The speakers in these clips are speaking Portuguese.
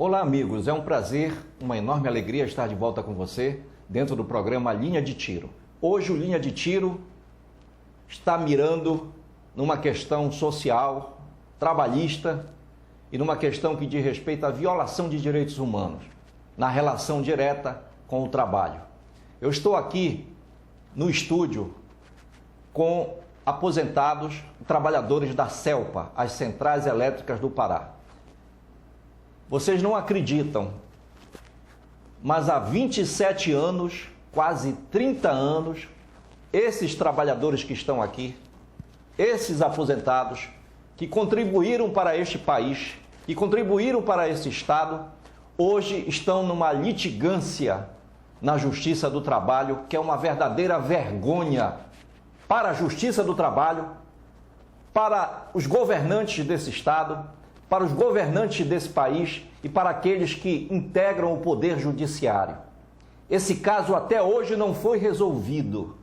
Olá, amigos. É um prazer, uma enorme alegria estar de volta com você dentro do programa Linha de Tiro. Hoje o Linha de Tiro está mirando numa questão social, trabalhista e numa questão que diz respeito à violação de direitos humanos, na relação direta com o trabalho. Eu estou aqui no estúdio com aposentados, trabalhadores da CELPA, as Centrais Elétricas do Pará. Vocês não acreditam, mas há 27 anos, quase 30 anos, esses trabalhadores que estão aqui, esses aposentados, que contribuíram para este país, que contribuíram para esse Estado, hoje estão numa litigância na Justiça do Trabalho, que é uma verdadeira vergonha para a Justiça do Trabalho, para os governantes desse Estado, para os governantes desse país e para aqueles que integram o Poder Judiciário. Esse caso até hoje não foi resolvido.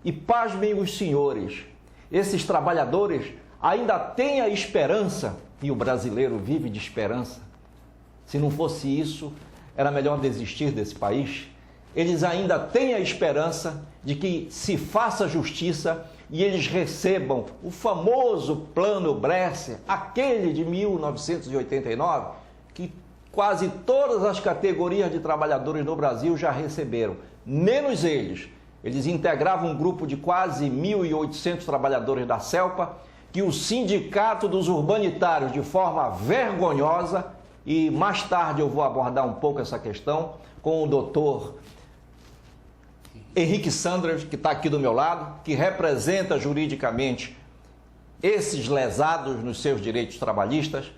E pasmem os senhores, esses trabalhadores ainda têm a esperança, e o brasileiro vive de esperança. Se não fosse isso, era melhor desistir desse país. Eles ainda têm a esperança de que se faça justiça e eles recebam o famoso Plano Bresser, aquele de 1989, que quase todas as categorias de trabalhadores no Brasil já receberam, menos eles. Eles integravam um grupo de quase 1.800 trabalhadores da CELPA, que o Sindicato dos Urbanitários, de forma vergonhosa, e mais tarde eu vou abordar um pouco essa questão com o doutor Henrique Sanders, que está aqui do meu lado, que representa juridicamente esses lesados nos seus direitos trabalhistas,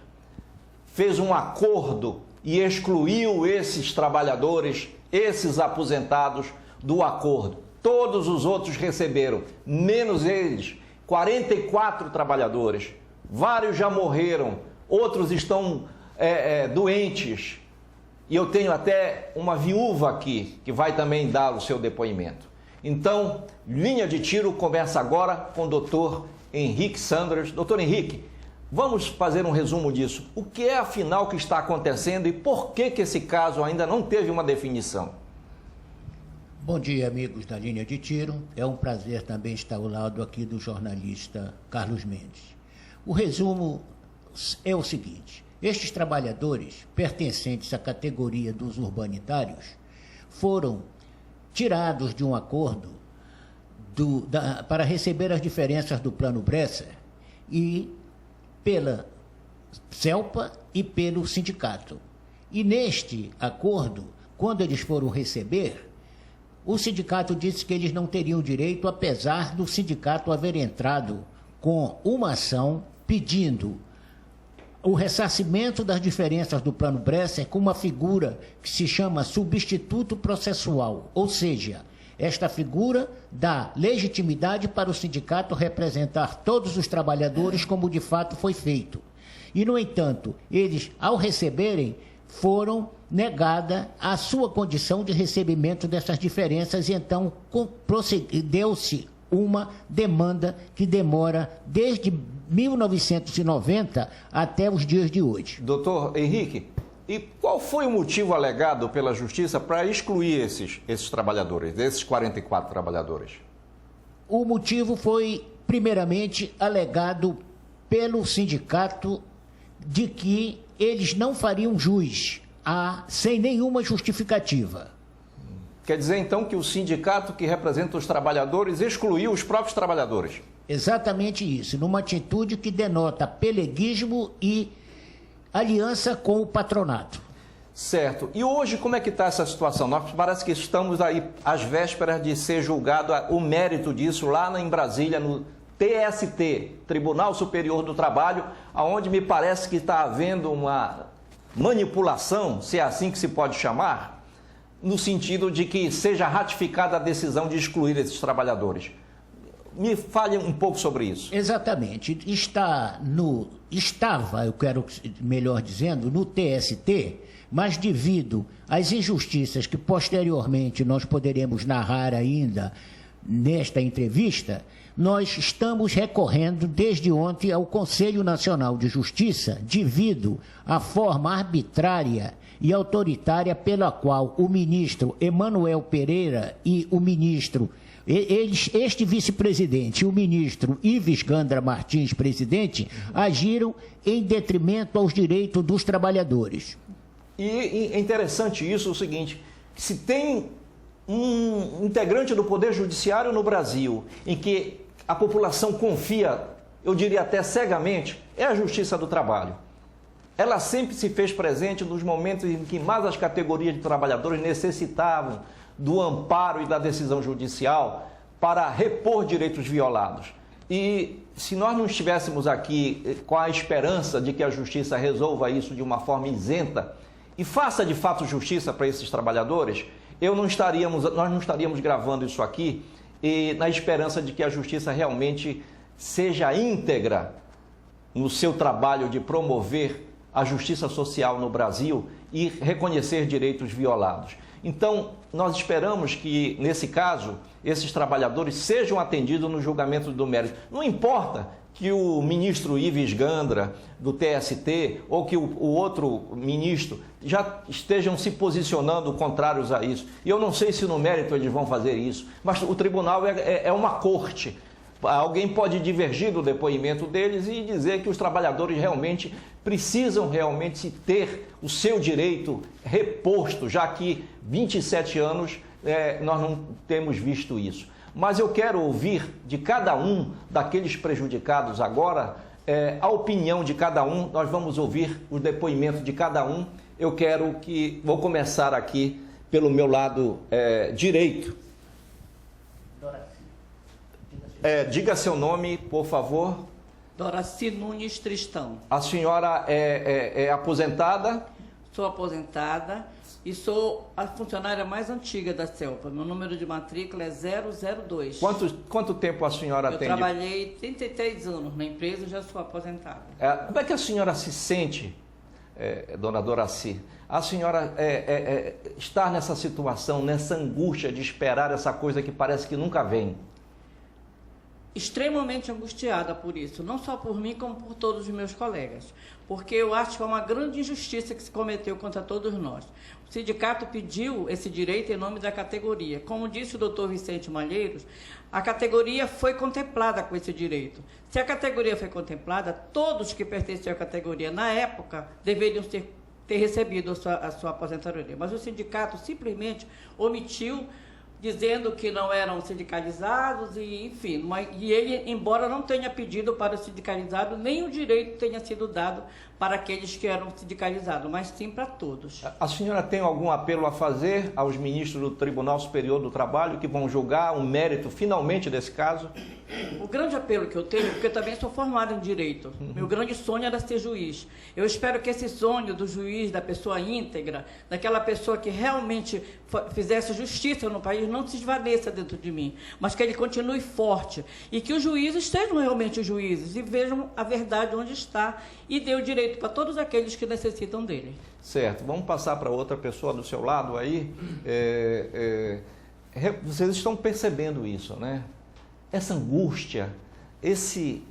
fez um acordo e excluiu esses trabalhadores, esses aposentados do acordo. Todos os outros receberam, menos eles, 44 trabalhadores. Vários já morreram, outros estão doentes. E eu tenho até uma viúva aqui, que vai também dar o seu depoimento. Então, Linha de Tiro começa agora com o doutor Henrique Sanders. Doutor Henrique, vamos fazer um resumo disso. O que é, afinal, que está acontecendo e por que esse caso ainda não teve uma definição? Bom dia, amigos da Linha de Tiro. É um prazer também estar ao lado aqui do jornalista Carlos Mendes. O resumo é o seguinte: estes trabalhadores, pertencentes à categoria dos urbanitários, foram tirados de um acordo para receber as diferenças do Plano Bresser e pela CELPA e pelo sindicato. E neste acordo, quando eles foram receber, o sindicato disse que eles não teriam direito, apesar do sindicato haver entrado com uma ação pedindo o ressarcimento das diferenças do Plano Bresser com uma figura que se chama substituto processual, ou seja, esta figura dá legitimidade para o sindicato representar todos os trabalhadores como de fato foi feito. E, no entanto, eles, ao receberem, foram negada a sua condição de recebimento dessas diferenças e então deu-se uma demanda que demora desde 1990 até os dias de hoje. Doutor Henrique, e qual foi o motivo alegado pela Justiça para excluir esses trabalhadores, esses 44 trabalhadores? O motivo foi, primeiramente, alegado pelo sindicato de que eles não fariam jus sem nenhuma justificativa. Quer dizer, então, que o sindicato que representa os trabalhadores excluiu os próprios trabalhadores? Exatamente isso, numa atitude que denota peleguismo e aliança com o patronato. Certo. E hoje como é que está essa situação? Nós parece que estamos aí às vésperas de ser julgado o mérito disso lá em Brasília, no TST, Tribunal Superior do Trabalho, onde me parece que está havendo uma manipulação, se é assim que se pode chamar, no sentido de que seja ratificada a decisão de excluir esses trabalhadores. Me fale um pouco sobre isso. Exatamente. Estava, eu quero melhor dizendo, no TST, mas devido às injustiças que posteriormente nós poderemos narrar ainda nesta entrevista, nós estamos recorrendo desde ontem ao Conselho Nacional de Justiça devido à forma arbitrária e autoritária pela qual o ministro Emanuel Pereira e o ministro, este vice-presidente e o ministro Ives Gandra Martins, presidente, agiram em detrimento aos direitos dos trabalhadores. E é interessante isso, o seguinte, se tem um integrante do Poder Judiciário no Brasil em que a população confia, eu diria até cegamente, é a Justiça do Trabalho. Ela sempre se fez presente nos momentos em que mais as categorias de trabalhadores necessitavam do amparo e da decisão judicial para repor direitos violados. E se nós não estivéssemos aqui com a esperança de que a Justiça resolva isso de uma forma isenta e faça de fato justiça para esses trabalhadores, nós não estaríamos gravando isso aqui e na esperança de que a Justiça realmente seja íntegra no seu trabalho de promover a justiça social no Brasil e reconhecer direitos violados. Então, nós esperamos que, nesse caso, esses trabalhadores sejam atendidos no julgamento do mérito. Não importa que o ministro Ives Gandra, do TST, ou que o outro ministro já estejam se posicionando contrários a isso. E eu não sei se no mérito eles vão fazer isso, mas o tribunal é uma corte. Alguém pode divergir do depoimento deles e dizer que os trabalhadores realmente precisam ter o seu direito reposto, já que 27 anos nós não temos visto isso. Mas eu quero ouvir de cada um daqueles prejudicados agora, a opinião de cada um, nós vamos ouvir o depoimento de cada um. Vou começar aqui pelo meu lado direito. Diga seu nome, por favor. Doraci Nunes Tristão. A senhora é aposentada? Sou aposentada e sou a funcionária mais antiga da CELPA. Meu número de matrícula é 002. Quanto tempo a senhora tem? Eu trabalhei 33 anos na empresa e já sou aposentada. Como é que a senhora se sente, dona Doraci? A senhora estar nessa situação, nessa angústia de esperar essa coisa que parece que nunca vem? Extremamente angustiada por isso, não só por mim, como por todos os meus colegas, porque eu acho que é uma grande injustiça que se cometeu contra todos nós. O sindicato pediu esse direito em nome da categoria. Como disse o doutor Vicente Malheiros, a categoria foi contemplada com esse direito. Se a categoria foi contemplada, todos que pertenciam à categoria na época deveriam ter recebido a sua aposentadoria. Mas o sindicato simplesmente omitiu, dizendo que não eram sindicalizados e, enfim, e ele, embora não tenha pedido para o sindicalizado, nem o direito tenha sido dado para aqueles que eram sindicalizados, mas sim para todos. A senhora tem algum apelo a fazer aos ministros do Tribunal Superior do Trabalho que vão julgar o mérito finalmente desse caso? O grande apelo que eu tenho, porque eu também sou formada em Direito, meu grande sonho era ser juiz. Eu espero que esse sonho do juiz, da pessoa íntegra, daquela pessoa que realmente fizesse justiça no país, não se esvaneça dentro de mim, mas que ele continue forte e que os juízes sejam realmente os juízes e vejam a verdade onde está e dê o direito para todos aqueles que necessitam dele. Certo, vamos passar para outra pessoa do seu lado aí. Vocês estão percebendo isso, né? Essa angústia, esse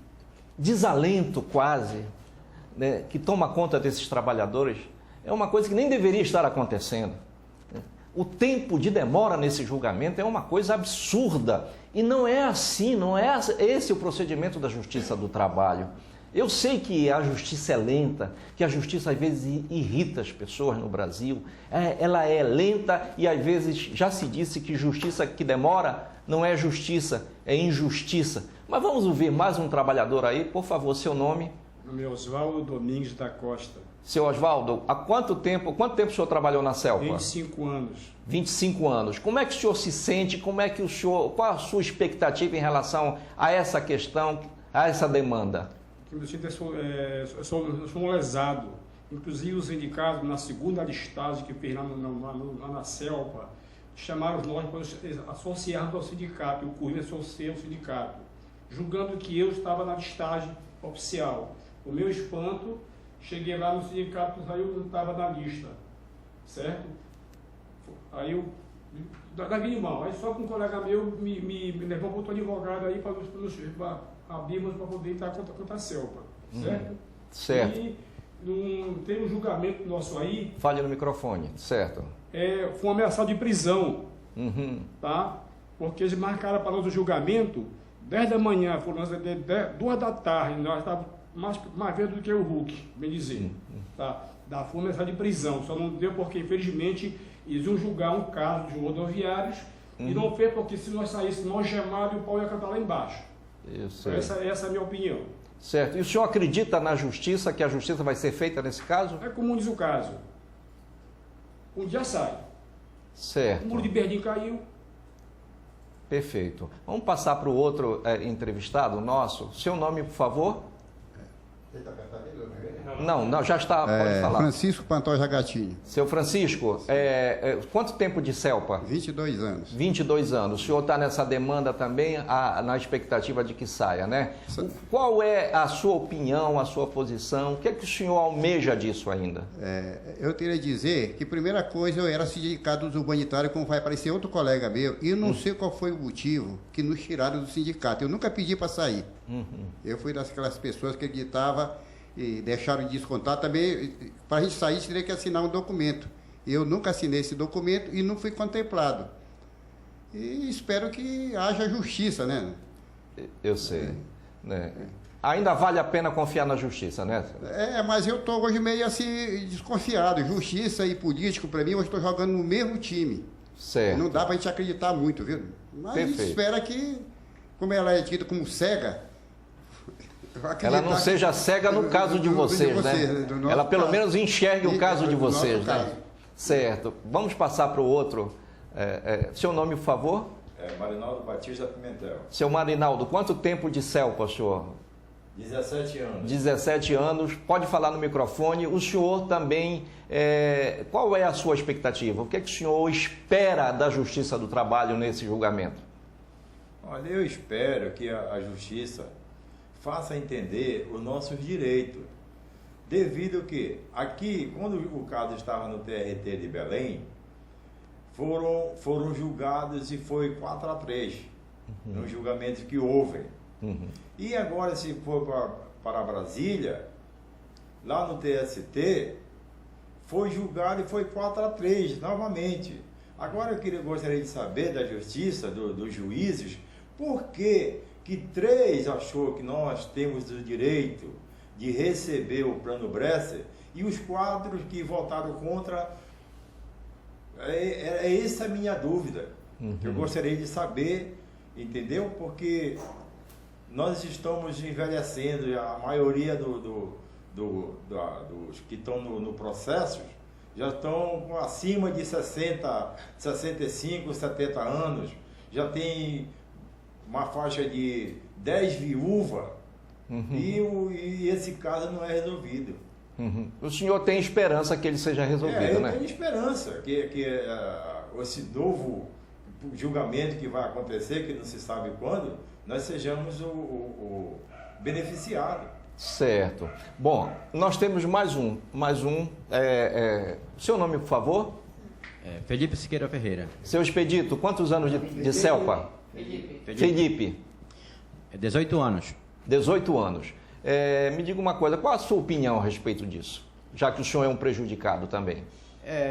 desalento quase, né, que toma conta desses trabalhadores, é uma coisa que nem deveria estar acontecendo. O tempo de demora nesse julgamento é uma coisa absurda. E não é assim, não é esse o procedimento da Justiça do Trabalho. Eu sei que a justiça é lenta, que a justiça às vezes irrita as pessoas no Brasil. Ela é lenta e às vezes já se disse que justiça que demora não é justiça, é injustiça. Mas vamos ouvir mais um trabalhador aí, por favor, seu nome? Meu nome é Oswaldo Domingues da Costa. Seu Oswaldo, há quanto tempo o senhor trabalhou na CELPA? 25 anos. 25 anos. Como é que o senhor se sente? Qual a sua expectativa em relação a essa questão, a essa demanda? Eu me sinto sou lesado. Inclusive os sindicatos, na segunda listagem que fez lá na CELPA, chamaram nós para associarmos ao sindicato, eu corri associei ao sindicato, julgando que eu estava na listagem oficial. O meu espanto, cheguei lá no sindicato, aí eu não estava na lista, certo? Aí eu da minimal. Aí só que um colega meu me levou para outro advogado aí para abrirmos para poder entrar contra a CELPA, certo? Certo. E tem um julgamento nosso aí. Fale no microfone, certo. Foi uma ameaça de prisão, Uhum. tá? Porque eles marcaram para nós o julgamento 10 da manhã, foram 2 da tarde, nós estávamos mais velhos do que o Hulk, bem dizer. Tá? Foi uma ameaça de prisão, só não deu porque, infelizmente, eles iam julgar um caso de rodoviários e não fez porque se nós saíssemos nós chamados, o pau ia cantar lá embaixo. Isso. Essa é a minha opinião. Certo. E o senhor acredita na justiça, que a justiça vai ser feita nesse caso? É como diz o caso. Um dia sai. Certo. O muro de Berlim caiu. Perfeito. Vamos passar para o outro entrevistado nosso. Seu nome, por favor? Não, já está, pode falar. Francisco Pantoja Gatinho. Seu Francisco, quanto tempo de CELPA? 22 anos. 22 anos. O senhor está nessa demanda também, na expectativa de que saia, né? Qual é a sua opinião, a sua posição? O que é que o senhor almeja disso ainda? Eu teria que dizer que, primeira coisa, eu era sindicato dos urbanitários, como vai aparecer outro colega meu, e eu não sei qual foi o motivo que nos tiraram do sindicato. Eu nunca pedi para sair. Eu fui daquelas pessoas que acreditavam e deixaram de descontar também. Para a gente sair, teria que assinar um documento. Eu nunca assinei esse documento e não fui contemplado. E espero que haja justiça, né? Eu sei. Né? Ainda vale a pena confiar na justiça, né? Mas eu estou hoje meio assim desconfiado. Justiça e político, para mim, eu estou jogando no mesmo time. Certo. Não dá para a gente acreditar muito, viu? Mas a gente espera que, como ela é tida como cega, ela não seja cega no caso de vocês, né? Ela pelo menos enxergue o caso de vocês, né? Certo. Vamos passar para o outro. Seu nome, por favor? Marinaldo Batista Pimentel. Seu Marinaldo, quanto tempo de CELPA, senhor? 17 anos. 17 anos. Pode falar no microfone. O senhor também, qual é a sua expectativa? O que é que o senhor espera da Justiça do Trabalho nesse julgamento? Olha, eu espero que a Justiça faça entender os nossos direitos, devido que aqui, quando o caso estava no TRT de Belém, foram julgados e foi 4-3, no julgamento que houve. E agora, se for para Brasília, lá no TST, foi julgado e foi 4-3 novamente. Agora eu gostaria de saber da Justiça, dos juízes, por que 3 achou que nós temos o direito de receber o plano Bresser e os 4 que votaram contra. Essa a minha dúvida. Eu gostaria de saber, entendeu? Porque nós estamos envelhecendo, a maioria dos que estão no processo já estão acima de 60, 65, 70 anos, já tem uma faixa de 10 viúvas, e esse caso não é resolvido. O senhor tem esperança que ele seja resolvido, né? Eu tenho esperança que esse novo julgamento que vai acontecer, que não se sabe quando, nós sejamos o beneficiado. Certo. Bom, nós temos mais um. Seu nome, por favor? Felipe Siqueira Ferreira. Seu Expedito, quantos anos de CELPA? Felipe. 18 anos. 18 anos. Me diga uma coisa, qual a sua opinião a respeito disso? Já que o senhor é um prejudicado também.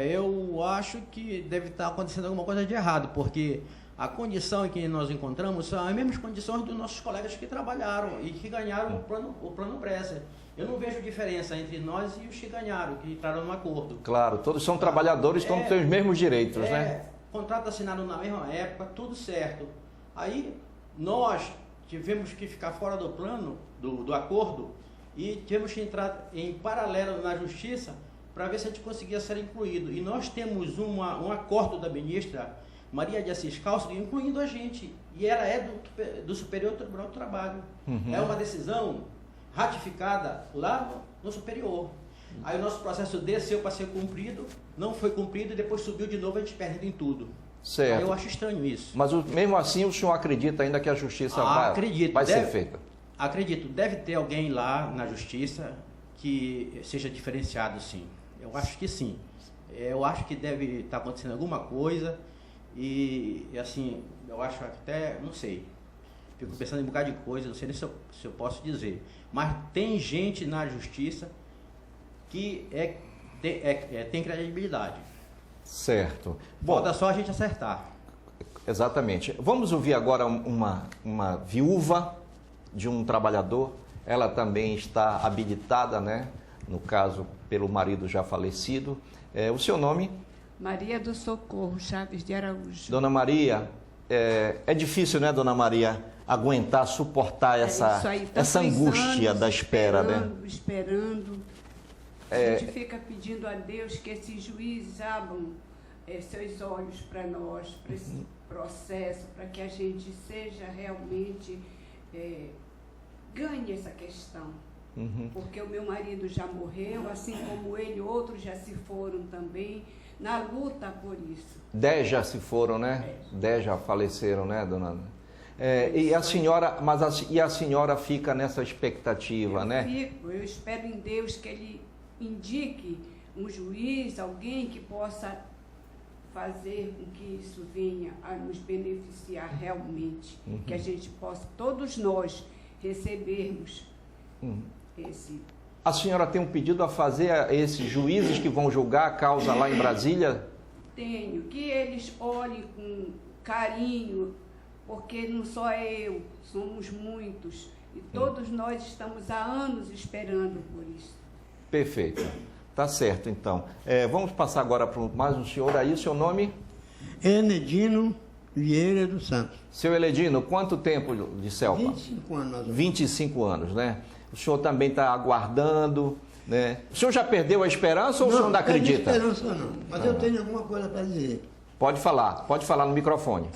Eu acho que deve estar acontecendo alguma coisa de errado, porque a condição em que nós encontramos são as mesmas condições dos nossos colegas que trabalharam e que ganharam o plano Bresser. Eu não vejo diferença entre nós e os que ganharam, que entraram no acordo. Claro, todos são trabalhadores, estão com os mesmos direitos, né? Contrato assinado na mesma época, tudo certo. Aí nós tivemos que ficar fora do plano, do acordo, e tivemos que entrar em paralelo na justiça para ver se a gente conseguia ser incluído. E nós temos um acordo da ministra Maria de Assis Calço, incluindo a gente, e ela é do Superior Tribunal do Trabalho. É uma decisão ratificada lá no Superior. Aí o nosso processo desceu para ser cumprido, não foi cumprido e depois subiu de novo, a gente perde em tudo. Certo. Aí eu acho estranho isso. Mas mesmo assim o senhor acredita ainda que a justiça vai ser feita? Acredito, deve ter alguém lá na justiça que seja diferenciado, sim. Eu acho que sim. Eu acho que deve estar acontecendo alguma coisa E assim, eu acho até, não sei, fico pensando em um bocado de coisa, não sei nem se eu posso dizer, mas tem gente na justiça que tem credibilidade. Certo. Falta só a gente acertar. Exatamente. Vamos ouvir agora uma viúva de um trabalhador. Ela também está habilitada, né? No caso, pelo marido já falecido. O seu nome? Maria do Socorro Chaves de Araújo. Dona Maria, é difícil, né, Dona Maria, aguentar, suportar essa angústia da espera, né? Esperando. A gente fica pedindo a Deus que esses juízes abram seus olhos para nós, para esse processo, para que a gente seja realmente, ganhe essa questão. Porque o meu marido já morreu, assim como ele, outros já se foram também, na luta por isso. 10 já se foram, né? 10 já faleceram, né, dona? E a senhora, e a senhora fica nessa expectativa, né? Eu espero em Deus que Ele indique um juiz, alguém que possa fazer com que isso venha a nos beneficiar realmente, que a gente possa, todos nós, recebermos esse... A senhora tem um pedido a fazer a esses juízes que vão julgar a causa lá em Brasília? Tenho, que eles olhem com carinho, porque não só eu, somos muitos, e todos nós estamos há anos esperando por isso. Perfeito. Tá certo, então. Vamos passar agora para mais um senhor aí. Seu nome? Enedino Vieira dos Santos. Seu Eledino, quanto tempo de CELPA? 25 anos. 25 anos, né? O senhor também está aguardando, né? O senhor já perdeu a esperança ou o senhor não acredita? Não, esperança não. Mas eu tenho alguma coisa para dizer. Pode falar no microfone.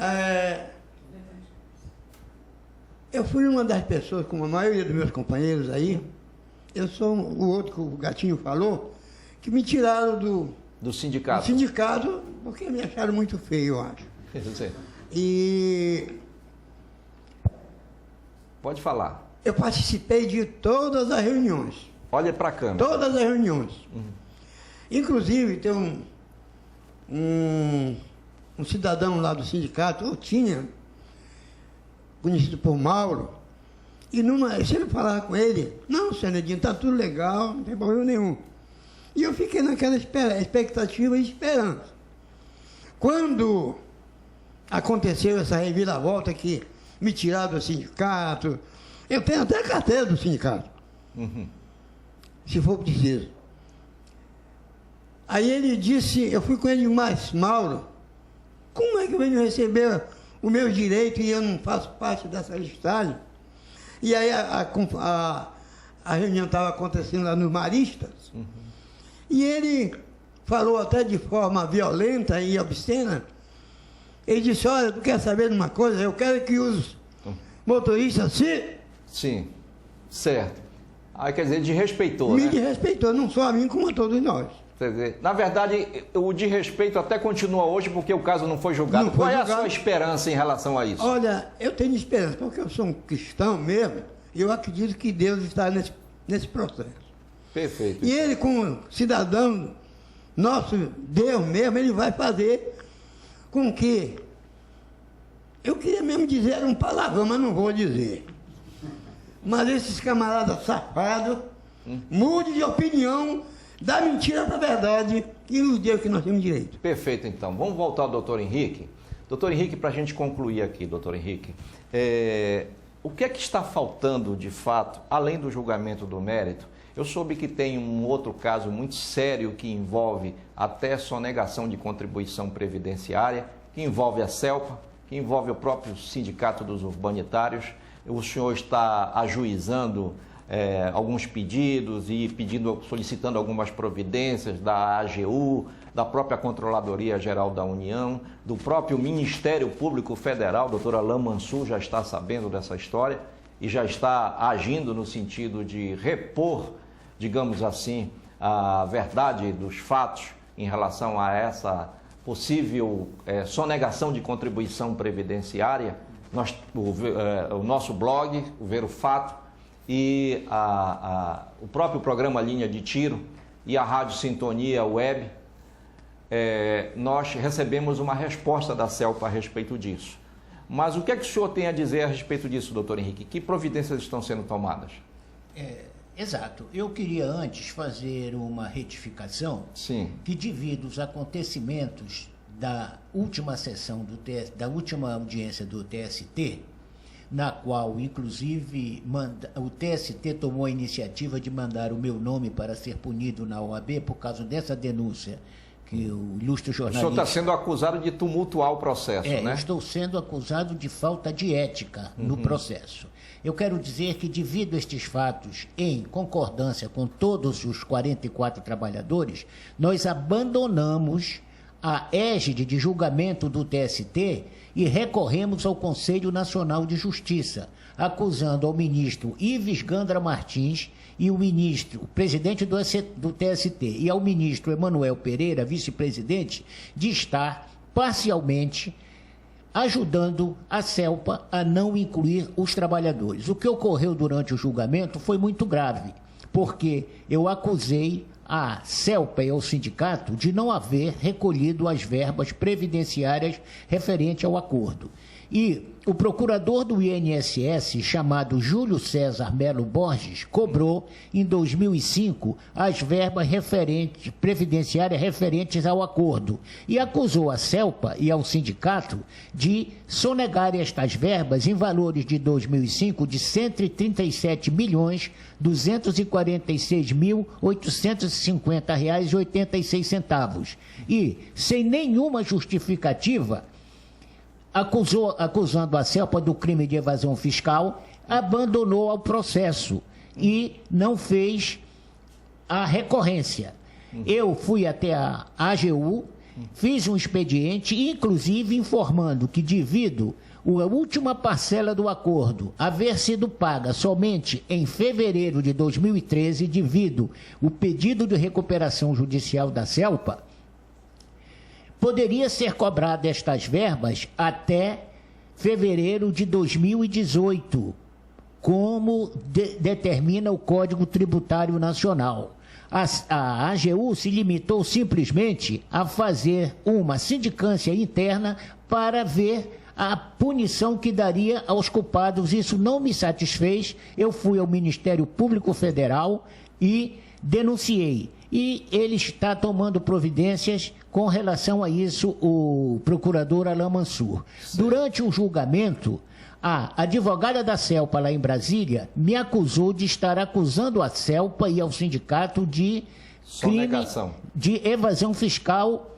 Eu fui uma das pessoas, como a maioria dos meus companheiros aí, eu sou o outro que o Gatinho falou, que me tiraram do sindicato. Do sindicato, porque me acharam muito feio, eu acho. E... Pode falar. Eu participei de todas as reuniões. Olha para a câmera. Todas as reuniões. Inclusive, tem um cidadão lá do sindicato, eu tinha, conhecido por Mauro, e eu sempre falava com ele, não, Senedinho, está tudo legal, não tem problema nenhum. E eu fiquei naquela expectativa e esperança. Quando aconteceu essa reviravolta que me tiraram do sindicato, eu tenho até a carteira do sindicato, se for preciso. Aí ele disse, eu fui com ele, mas Mauro, como é que eu venho receber o meu direito e eu não faço parte dessa listagem? E aí a reunião estava acontecendo lá nos Maristas, e ele falou até de forma violenta e obscena. Ele disse, olha, tu quer saber de uma coisa? Eu quero que os motoristas Sim, certo. Aí quer dizer, desrespeitou, né? Me desrespeitou, não só a mim, como a todos nós. Quer dizer, na verdade, o desrespeito até continua hoje porque o caso não foi julgado. Não foi Qual julgado. É a sua esperança em relação a isso? Olha, eu tenho esperança, porque eu sou um cristão mesmo, e eu acredito que Deus está nesse processo. Perfeito. E ele, como cidadão, nosso Deus mesmo, ele vai fazer com que... Eu queria mesmo dizer um palavrão, mas não vou dizer. Mas esses camaradas safados, mude de opinião, da mentira para a verdade e nos dê o que nós temos direito. Perfeito, então. Vamos voltar ao doutor Henrique. Doutor Henrique, para a gente concluir aqui, doutor Henrique, o que é que está faltando, de fato, além do julgamento do mérito? Eu soube que tem um outro caso muito sério que envolve até sonegação de contribuição previdenciária, que envolve a CELPA, que envolve o próprio Sindicato dos Urbanitários. O senhor está ajuizando alguns pedidos e solicitando algumas providências da AGU, da própria Controladoria Geral da União, do próprio Ministério Público Federal. A doutora Alain Mansur já está sabendo dessa história e já está agindo no sentido de repor, digamos assim, a verdade dos fatos em relação a essa possível sonegação de contribuição previdenciária. O nosso blog, o Ver o Fato, e o próprio programa Linha de Tiro e a Rádio Sintonia Web nós recebemos uma resposta da CELPA a respeito disso. Mas o que é que o senhor tem a dizer a respeito disso, doutor Henrique? Que providências estão sendo tomadas? Exato. Eu queria antes fazer uma retificação. Sim. Que devido aos acontecimentos da última sessão da última audiência do TST, na qual, inclusive, o TST tomou a iniciativa de mandar o meu nome para ser punido na OAB por causa dessa denúncia que o ilustre jornalista... O senhor está sendo acusado de tumultuar o processo, né? Eu estou sendo acusado de falta de ética no processo. Eu quero dizer que, devido a estes fatos, em concordância com todos os 44 trabalhadores, nós abandonamos a égide de julgamento do TST e recorremos ao Conselho Nacional de Justiça, acusando ao ministro Ives Gandra Martins e o presidente do TST e ao ministro Emanuel Pereira, vice-presidente, de estar parcialmente ajudando a CELPA a não incluir os trabalhadores. O que ocorreu durante o julgamento foi muito grave, porque eu acusei a CELPA e ao sindicato de não haver recolhido as verbas previdenciárias referente ao acordo. E o procurador do INSS, chamado Júlio César Melo Borges, cobrou, em 2005, as verbas previdenciárias referentes ao acordo e acusou a CELPA e ao sindicato de sonegar estas verbas em valores de 2005 de R$ 137.246.850,86. E, sem nenhuma justificativa, acusando a CELPA do crime de evasão fiscal, abandonou o processo e não fez a recorrência. Eu fui até a AGU, fiz um expediente, inclusive informando que, devido a última parcela do acordo haver sido paga somente em fevereiro de 2013, devido ao pedido de recuperação judicial da CELPA, poderia ser cobrada estas verbas até fevereiro de 2018, como determina o Código Tributário Nacional. A AGU se limitou simplesmente a fazer uma sindicância interna para ver a punição que daria aos culpados. Isso não me satisfez. Eu fui ao Ministério Público Federal e denunciei. E ele está tomando providências com relação a isso, o procurador Alain Mansur. Durante o julgamento, a advogada da CELPA lá em Brasília me acusou de estar acusando a CELPA e ao sindicato de crime de evasão fiscal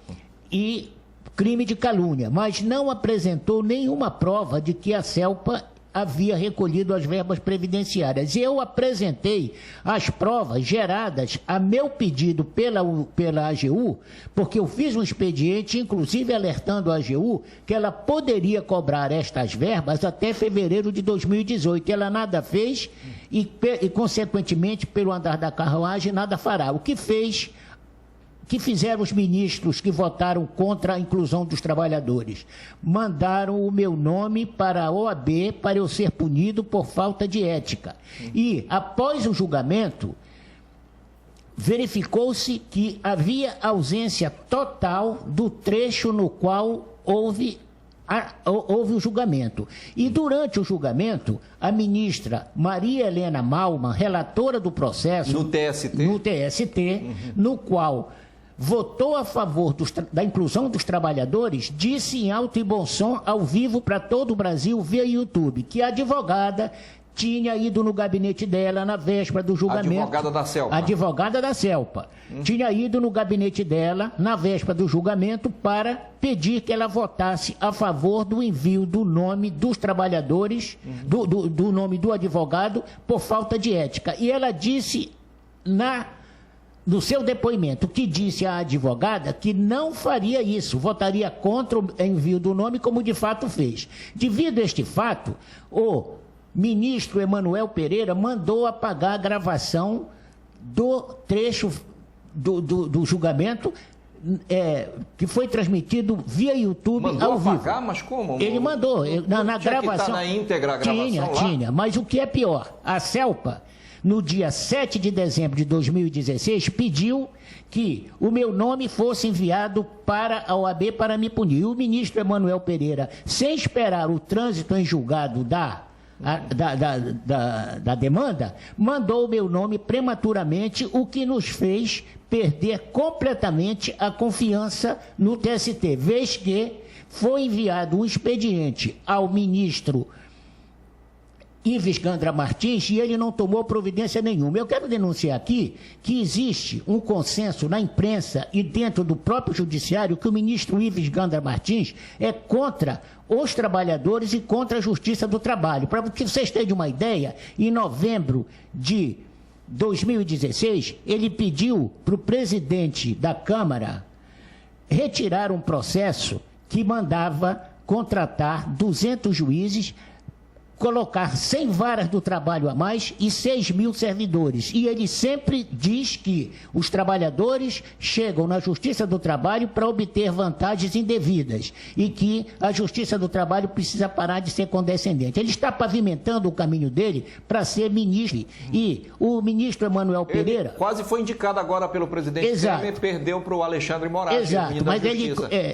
e crime de calúnia, mas não apresentou nenhuma prova de que a CELPA havia recolhido as verbas previdenciárias. Eu apresentei as provas geradas a meu pedido pela AGU, porque eu fiz um expediente, inclusive alertando a AGU que ela poderia cobrar estas verbas até fevereiro de 2018. Ela nada fez e consequentemente, pelo andar da carruagem, nada fará. O que fizeram os ministros que votaram contra a inclusão dos trabalhadores? Mandaram o meu nome para a OAB para eu ser punido por falta de ética. E, após o julgamento, verificou-se que havia ausência total do trecho no qual houve o julgamento. E durante o julgamento, a ministra Maria Helena Malman, relatora do processo... No TST, no qual votou a favor da inclusão dos trabalhadores, disse em alto e bom som, ao vivo para todo o Brasil, via YouTube, que a advogada tinha ido no gabinete dela na véspera do julgamento. Advogada da CELPA. Advogada da CELPA. Tinha ido no gabinete dela na véspera do julgamento para pedir que ela votasse a favor do envio do nome dos trabalhadores, do nome do advogado, por falta de ética. E ela disse no seu depoimento, que disse à advogada que não faria isso, votaria contra o envio do nome, como de fato fez. Devido a este fato, o ministro Emanuel Pereira mandou apagar a gravação do trecho do julgamento, que foi transmitido via YouTube ao vivo. Apagar? Mas como? Ele mandou. Na gravação. Que tá na íntegra a gravação tinha, mas o que é pior, a CELPA no dia 7 de dezembro de 2016, pediu que o meu nome fosse enviado para a OAB para me punir. E o ministro Emanuel Pereira, sem esperar o trânsito em julgado da demanda, mandou o meu nome prematuramente, o que nos fez perder completamente a confiança no TST, vez que foi enviado um expediente ao ministro Ives Gandra Martins e ele não tomou providência nenhuma. Eu quero denunciar aqui que existe um consenso na imprensa e dentro do próprio judiciário que o ministro Ives Gandra Martins é contra os trabalhadores e contra a Justiça do Trabalho. Para que vocês tenham uma ideia, em novembro de 2016, ele pediu para o presidente da Câmara retirar um processo que mandava contratar 200 juízes, colocar 100 varas do trabalho a mais e 6 mil servidores. E ele sempre diz que os trabalhadores chegam na Justiça do Trabalho para obter vantagens indevidas e que a Justiça do Trabalho precisa parar de ser condescendente. Ele está pavimentando o caminho dele para ser ministro. E o ministro Emanuel Pereira... Ele quase foi indicado agora pelo presidente Temer e perdeu para o Alexandre Moraes.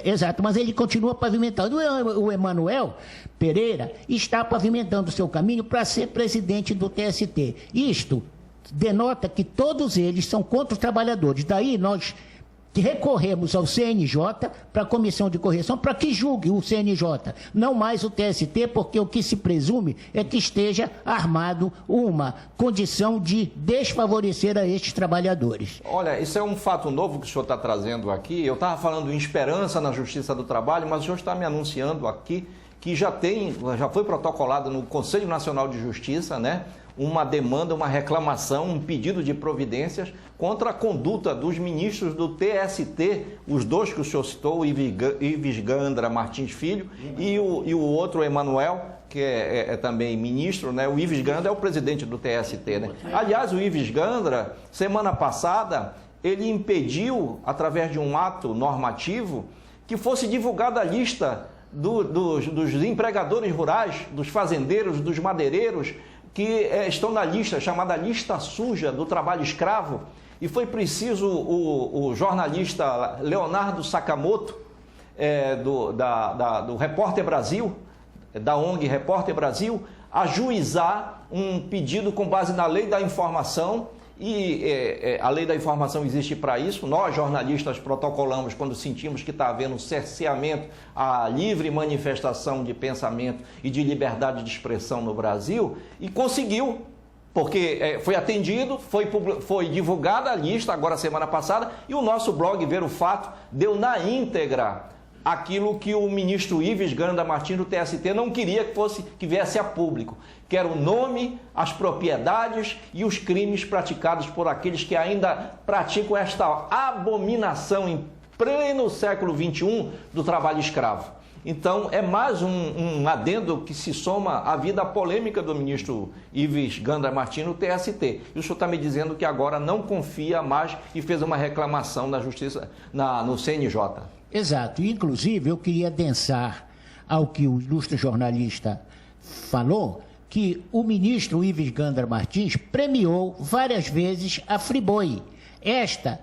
Exato, mas ele continua pavimentando. O Emanuel Pereira está pavimentando o seu caminho para ser presidente do TST. Isto denota que todos eles são contra os trabalhadores. Daí nós recorremos ao CNJ, para a Comissão de Correção, para que julgue o CNJ, não mais o TST, porque o que se presume é que esteja armado uma condição de desfavorecer a estes trabalhadores. Olha, isso é um fato novo que o senhor está trazendo aqui. Eu estava falando em esperança na Justiça do Trabalho, mas o senhor está me anunciando aqui que já foi protocolado no Conselho Nacional de Justiça, né, uma demanda, uma reclamação, um pedido de providências contra a conduta dos ministros do TST, os dois que o senhor citou, o Ives Gandra Martins Filho e o outro, Emanuel, que é também ministro, né? O Ives Gandra é o presidente do TST, né? Aliás, o Ives Gandra, semana passada, ele impediu, através de um ato normativo, que fosse divulgada a lista dos empregadores rurais, dos fazendeiros, dos madeireiros, que estão na lista, chamada lista suja do trabalho escravo, e foi preciso o jornalista Leonardo Sakamoto, do Repórter Brasil, da ONG Repórter Brasil, ajuizar um pedido com base na lei da informação. E a lei da informação existe para isso. Nós, jornalistas, protocolamos quando sentimos que está havendo um cerceamento à livre manifestação de pensamento e de liberdade de expressão no Brasil, e conseguiu, porque foi atendido, foi divulgada a lista agora semana passada, e o nosso blog Ver o Fato deu na íntegra aquilo que o ministro Ives Gandra Martins do TST não queria que viesse a público, que era o nome, as propriedades e os crimes praticados por aqueles que ainda praticam esta abominação em pleno século XXI do trabalho escravo. Então, é mais um adendo que se soma à vida polêmica do ministro Ives Gandra Martins no TST. E o senhor está me dizendo que agora não confia mais e fez uma reclamação na Justiça, no CNJ. Exato. Inclusive, eu queria adensar ao que o ilustre jornalista falou, que o ministro Ives Gandra Martins premiou várias vezes a Friboi. Esta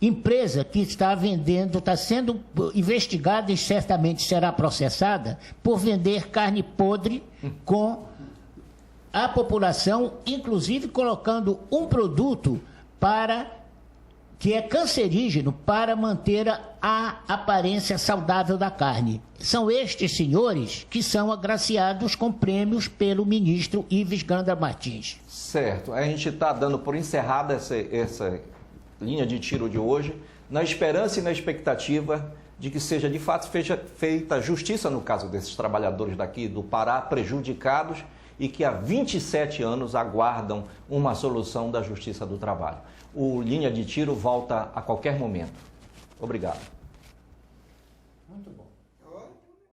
empresa que está vendendo, está sendo investigada e certamente será processada por vender carne podre com a população, inclusive colocando um produto que é cancerígeno para manter a aparência saudável da carne. São estes senhores que são agraciados com prêmios pelo ministro Ives Gandra Martins. Certo. A gente está dando por encerrada essa linha de tiro de hoje, na esperança e na expectativa de que seja de fato feita justiça no caso desses trabalhadores daqui do Pará prejudicados e que há 27 anos aguardam uma solução da Justiça do Trabalho. O Linha de Tiro volta a qualquer momento. Obrigado. Muito bom.